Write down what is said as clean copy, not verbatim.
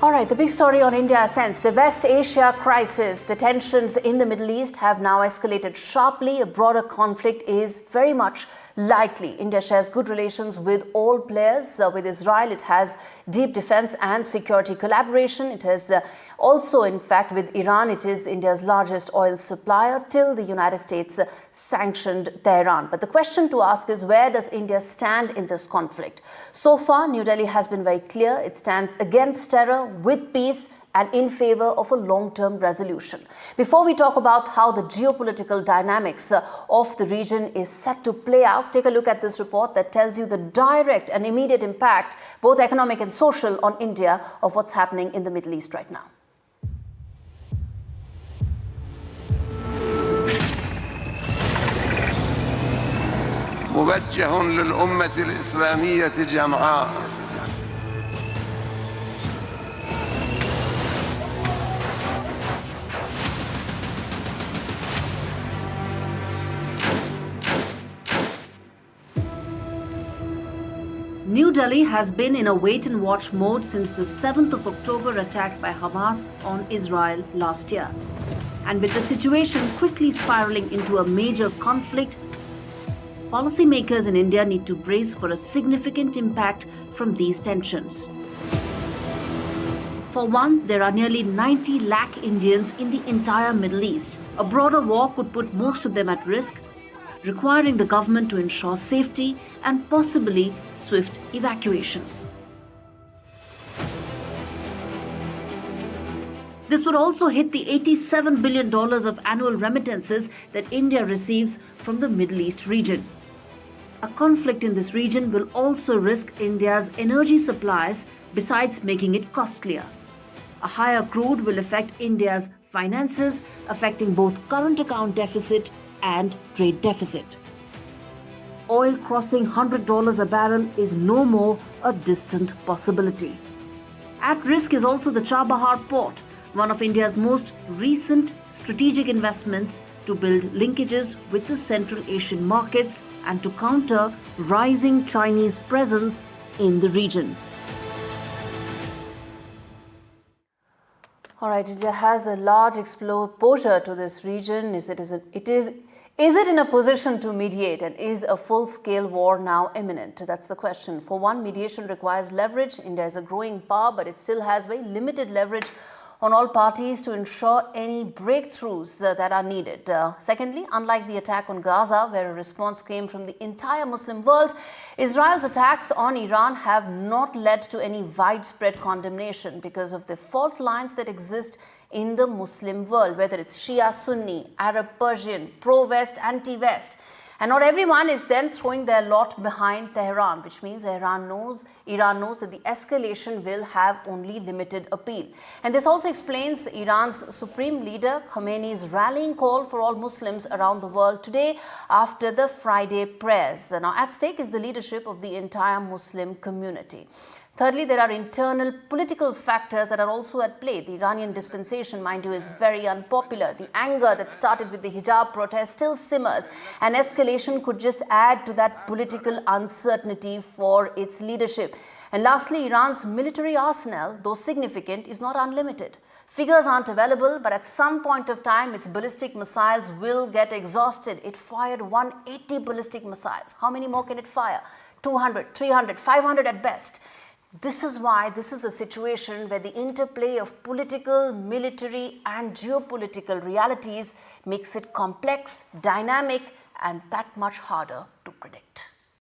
All right, the big story on India since the West Asia crisis, the tensions in the Middle East have now escalated sharply. A broader conflict is very much likely. India shares good relations with all players. With Israel, it has deep defense and security collaboration. It has also, in fact, with Iran, it is India's largest oil supplier till the United States sanctioned Tehran. But the question to ask is, where does India stand in this conflict? So far, New Delhi has been very clear. It stands against terror, with peace, and in favor of a long-term resolution. Before we talk about how the geopolitical dynamics of the region is set to play out, take a look at this report that tells you the direct and immediate impact, both economic and social, on India of what's happening in the Middle East right now. موجه للأمة الإسلامية جمعاء. New Delhi has been in a wait-and-watch mode since the 7th of October attack by Hamas on Israel last year. And with the situation quickly spiraling into a major conflict, policymakers in India need to brace for a significant impact from these tensions. For one, there are nearly 90 lakh Indians in the entire Middle East. A broader war could put most of them at risk, requiring the government to ensure safety and possibly swift evacuation. This would also hit the $87 billion of annual remittances that India receives from the Middle East region. A conflict in this region will also risk India's energy supplies, besides making it costlier. A higher crude will affect India's finances, affecting both current account deficit and trade deficit. Oil crossing $100 a barrel is no more a distant possibility. At risk is also the Chabahar port, one of India's most recent strategic investments to build linkages with the Central Asian markets and to counter rising Chinese presence in the region. All right, India has a large exposure to this region. Is it in a position to mediate, and is a full-scale war now imminent? That's the question. For one, mediation requires leverage. India is a growing power, but it still has very limited leverage on all parties to ensure any breakthroughs that are needed. Secondly, unlike the attack on Gaza, where a response came from the entire Muslim world, Israel's attacks on Iran have not led to any widespread condemnation because of the fault lines that exist in the Muslim world, whether it's Shia, Sunni, Arab, Persian, pro-West, anti-West. And not everyone is then throwing their lot behind Tehran, which means Iran knows that the escalation will have only limited appeal. And this also explains Iran's Supreme Leader Khamenei's rallying call for all Muslims around the world today after the Friday prayers. Now, at stake is the leadership of the entire Muslim community. Thirdly, there are internal political factors that are also at play. The Iranian dispensation, mind you, is very unpopular. The anger that started with the hijab protest still simmers, and escalation could just add to that political uncertainty for its leadership. And lastly, Iran's military arsenal, though significant, is not unlimited. Figures aren't available, but at some point of time, its ballistic missiles will get exhausted. It fired 180 ballistic missiles. How many more can it fire? 200, 300, 500 at best. This is why this is a situation where the interplay of political, military, and geopolitical realities makes it complex, dynamic, and that much harder